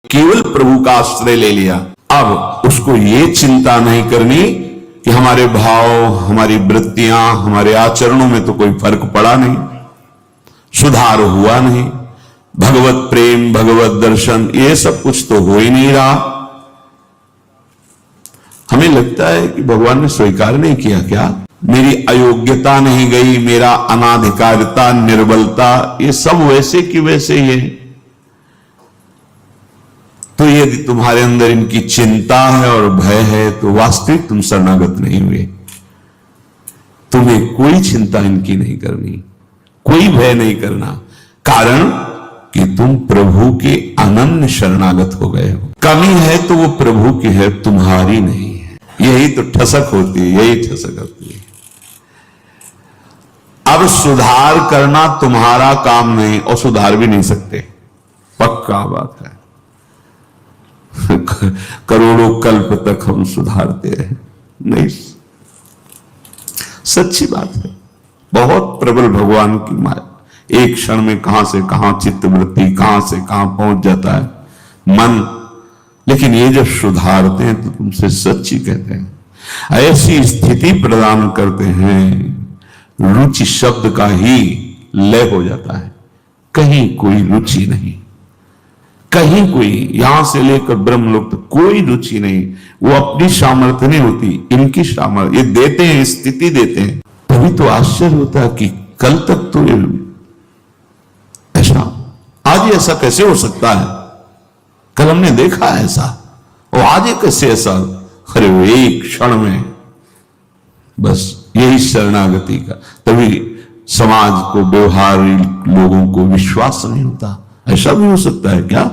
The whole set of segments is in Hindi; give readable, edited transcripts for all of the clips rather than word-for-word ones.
केवल प्रभु का आश्रय ले लिया। अब उसको ये चिंता नहीं करनी कि हमारे भाव, हमारी वृत्तियां, हमारे आचरणों में तो कोई फर्क पड़ा नहीं, सुधार हुआ नहीं, भगवत प्रेम, भगवत दर्शन, ये सब कुछ तो हो ही नहीं रहा। हमें लगता है कि भगवान ने स्वीकार नहीं किया क्या? मेरी अयोग्यता नहीं गई, मेरा अनाधिकारिता, निर्बलता, ये सब वैसे की वैसे ही है। तो यदि तुम्हारे अंदर इनकी चिंता है और भय है तो वास्तविक तुम शरणागत नहीं हुए। तुम्हें कोई चिंता इनकी नहीं करनी, कोई भय नहीं करना, कारण कि तुम प्रभु के अनन्य शरणागत हो गए हो। कमी है तो वो प्रभु की है, तुम्हारी नहीं है। यही तो ठसक होती है, यही ठसक होती है। अब सुधार करना तुम्हारा काम नहीं और सुधार भी नहीं सकते, पक्का बात है। करोड़ों कल्प तक हम सुधारते रहे, नहीं, सच्ची बात है। बहुत प्रबल भगवान की माया, एक क्षण में कहां से कहां चित्तवृत्ति, कहां से कहां पहुंच जाता है मन। लेकिन ये जब सुधारते हैं तो तुमसे सच्ची कहते हैं, ऐसी स्थिति प्रदान करते हैं, रुचि शब्द का ही लय हो जाता है, कहीं कोई रुचि नहीं, कहीं कोई, यहां से लेकर ब्रह्मलोक तक कोई रुचि नहीं। वो अपनी सामर्थ्य नहीं होती, इनकी सामर्थ्य, ये देते हैं, स्थिति देते हैं। तभी तो आश्चर्य होता है कि कल तक तो ऐसा, आज ऐसा कैसे हो सकता है? कल हमने देखा ऐसा, और आज ये कैसे ऐसा? अरे वो एक क्षण में, बस यही शरणागति का। तभी समाज को, व्यवहारी लोगों को विश्वास नहीं होता। ऐसा भी हो सकता है क्या?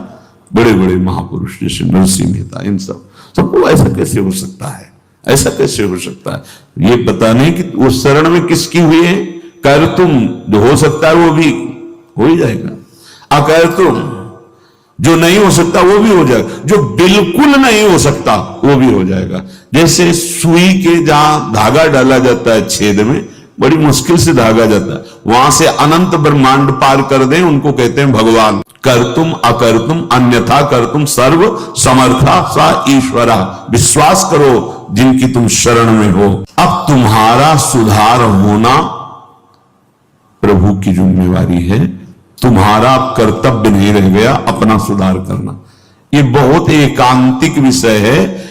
बड़े बड़े महापुरुष जैसे नरसिंह मेहता, इन सबको ऐसा कैसे हो सकता है? ऐसा कैसे हो सकता है? ये पता नहीं कि वो शरण में किसकी हुई है। कर तुम जो हो सकता है वो भी हो ही जाएगा, अकर तुम जो नहीं हो सकता वो भी हो जाएगा, जो बिल्कुल नहीं हो सकता वो भी हो जाएगा। जैसे सुई के जहां धागा डाला जाता है छेद में, बड़ी मुश्किल से धागा जाता है, वहां से अनंत ब्रह्मांड पार कर दें, उनको कहते हैं भगवान। कर तुम अकर तुम अन्यथा कर तुम सर्व समर्था सा ईश्वरा। विश्वास करो जिनकी तुम शरण में हो। अब तुम्हारा सुधार होना प्रभु की जिम्मेवारी है, तुम्हारा कर्तव्य नहीं रह गया अपना सुधार करना। ये बहुत एकांतिक विषय है,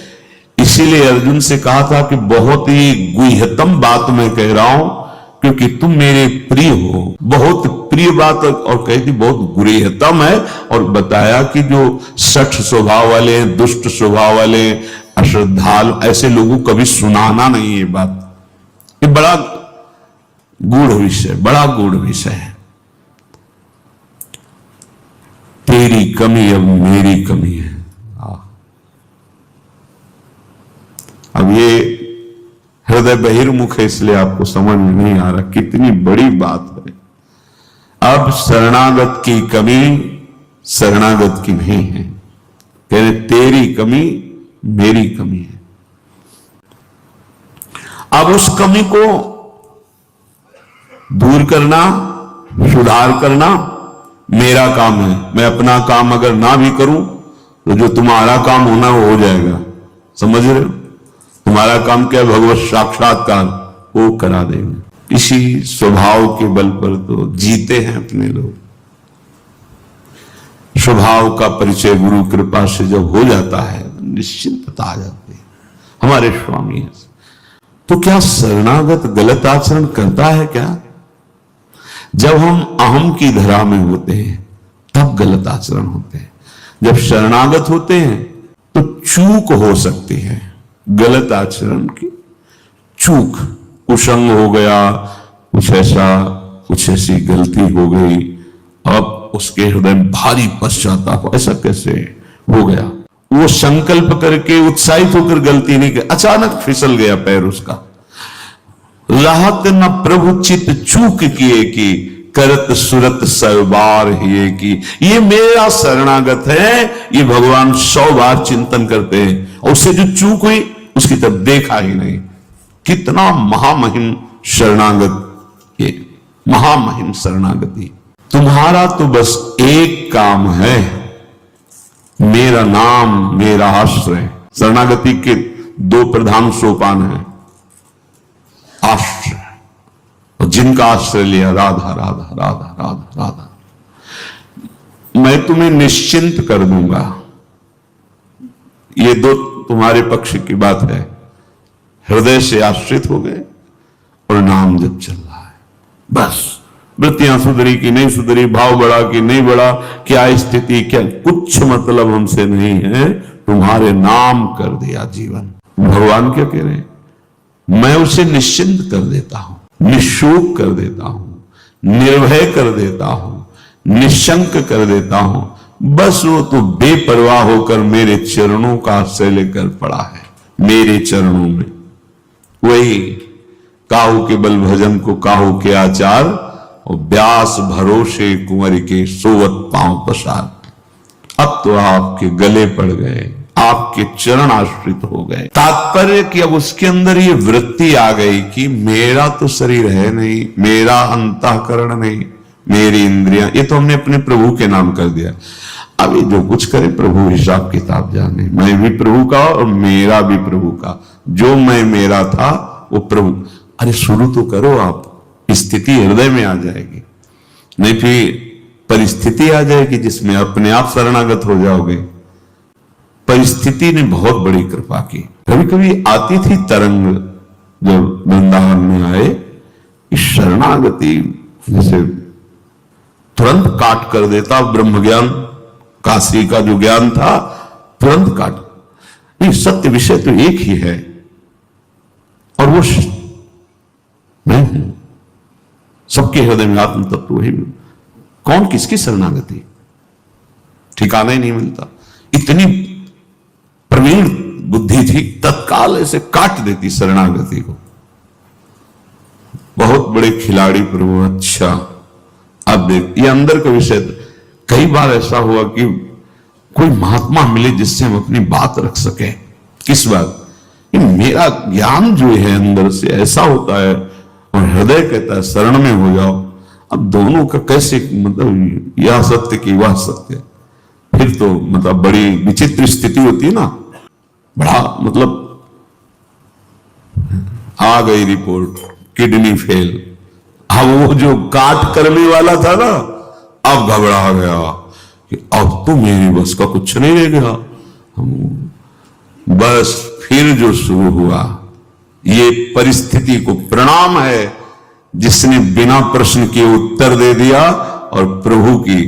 इसीलिए अर्जुन से कहा था कि बहुत ही गुह्यतम बात मैं कह रहा हूं, क्योंकि तुम मेरे प्रिय हो। बहुत प्रिय बात, और कहती बहुत गुह्यतम है। और बताया कि जो सठ स्वभाव वाले, दुष्ट स्वभाव वाले, अश्रद्धालु, ऐसे लोगों को कभी सुनाना नहीं ये बात। ये बड़ा गूढ़ विषय, बड़ा गूढ़ विषय है। तेरी कमी अब मेरी कमी है। अब ये हृदय बहिर्मुख है, इसलिए आपको समझ में नहीं आ रहा कितनी बड़ी बात है। अब शरणागत की कमी शरणागत की नहीं है, कह रहे तेरी कमी मेरी कमी है। अब उस कमी को दूर करना, सुधार करना मेरा काम है। मैं अपना काम अगर ना भी करूं तो जो तुम्हारा काम होना वो हो जाएगा। समझ रहे हो? तुम्हारा काम क्या? भगवत साक्षात्कार वो करा देंगे। इसी स्वभाव के बल पर तो जीते हैं अपने लोग। स्वभाव का परिचय गुरु कृपा से जब हो जाता है, निश्चिंतता आ जाती है। हमारे स्वामी है। तो क्या शरणागत गलत आचरण करता है क्या? जब हम अहम की धरा में होते हैं तब गलत आचरण होते हैं। जब शरणागत होते हैं तो चूक हो सकती है, गलत आचरण की चूक, कुसंग हो गया, कुछ ऐसी गलती हो गई, अब उसके हृदय में भारी पश्चाताप, ऐसा कैसे हो गया? वो संकल्प करके उत्साहित होकर गलती नहीं की, अचानक फिसल गया पैर उसका। राहत न प्रभु चित चूक किए की, करत सुरत सर्वार ही की। ये मेरा शरणागत है, ये भगवान 100 बार चिंतन करते हैं, और उससे जो चूक हुई उसकी तरफ देखा ही नहीं। कितना महामहिम शरणागत, ये महामहिम शरणागति। तुम्हारा तो बस एक काम है, मेरा नाम मेरा आश्रय। शरणागति के दो प्रधान सोपान हैं, आश्रय और जिनका आश्रय लिया राधा राधा राधा राधा राधा, मैं तुम्हें निश्चिंत कर दूंगा। ये दो तुम्हारे पक्ष की बात है। हृदय से आश्रित हो गए और नाम जब चल रहा है, बस वृत्तियां सुधरी कि नहीं सुधरी, भाव बढ़ा कि नहीं बढ़ा, क्या स्थिति, क्या कुछ मतलब हमसे नहीं है, तुम्हारे नाम कर दिया जीवन। भगवान क्या कह रहे हैं? मैं उसे निश्चिंत कर देता हूं, निशोक कर देता हूं, निर्भय कर देता हूं, निशंक कर देता हूं। बस वो तो बेपरवाह होकर मेरे चरणों का आश्रय लेकर पड़ा है, मेरे चरणों में। वही काहू के बल भजन को काहू के आचार, और व्यास भरोसे कुंवर के सोवत पांव पसार। अब तो आपके गले पड़ गए, आपके चरण आश्रित हो गए। तात्पर्य कि अब उसके अंदर ये वृत्ति आ गई कि मेरा तो शरीर है नहीं, मेरा अंतःकरण नहीं, मेरी इंद्रियां, ये तो हमने अपने प्रभु के नाम कर दिया। अब ये जो कुछ करे प्रभु हिसाब किताब जाने। मैं भी प्रभु का और मेरा भी प्रभु का। जो मैं मेरा था वो प्रभु। अरे शुरू तो करो आप, स्थिति हृदय में आ जाएगी, नहीं फिर परिस्थिति आ जाएगी जिसमें अपने आप शरणागत हो जाओगे। परिस्थिति ने बहुत बड़ी कृपा की। कभी कभी आती थी तरंग जब वृंदावन में आए, इस शरणागति जैसे तुरंत काट कर देता ब्रह्म ज्ञान, काशी का जो ज्ञान था तुरंत काट। नहीं, सत्य विषय तो एक ही है और वो मैं हूं। सबके हृदय में आत्म तत्व वही। कौन किसकी शरणागति, ठिकाना ही नहीं मिलता। इतनी प्रवीण बुद्धि थी, तत्काल ऐसे काट देती शरणागति को। बहुत बड़े खिलाड़ी प्रभु। अच्छा अब देख, ये अंदर का विषय। कई बार ऐसा हुआ कि कोई महात्मा मिले जिससे हम अपनी बात रख सके। किस बात? कि मेरा ज्ञान जो है अंदर से ऐसा होता है और हृदय कहता है शरण में हो जाओ। अब दोनों का कैसे, मतलब यह सत्य की वह सत्य, फिर तो मतलब बड़ी विचित्र स्थिति होती है ना। बड़ा मतलब आ गई रिपोर्ट किडनी फेल। अब वो जो काट करने वाला था ना, अब घबरा गया कि अब तो मेरी बस का कुछ नहीं रह गया। बस फिर जो शुरू हुआ, ये परिस्थिति को प्रणाम है जिसने बिना प्रश्न के उत्तर दे दिया और प्रभु की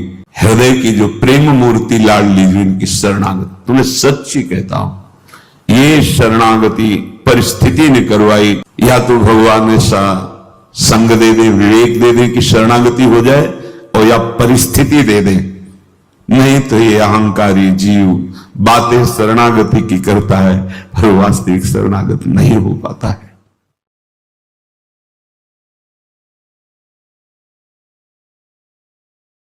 हृदय की जो प्रेम मूर्ति लाडली जो इनकी शरणागति। तुम्हें सच्ची कहता हूं, ये शरणागति परिस्थिति ने करवाई। या तो भगवान ने संग दे दे, विवेक दे दे कि शरणागति हो जाए, और या परिस्थिति दे दे। नहीं तो ये अहंकारी जीव बातें शरणागति की करता है, पर वास्तविक शरणागति नहीं हो पाता है।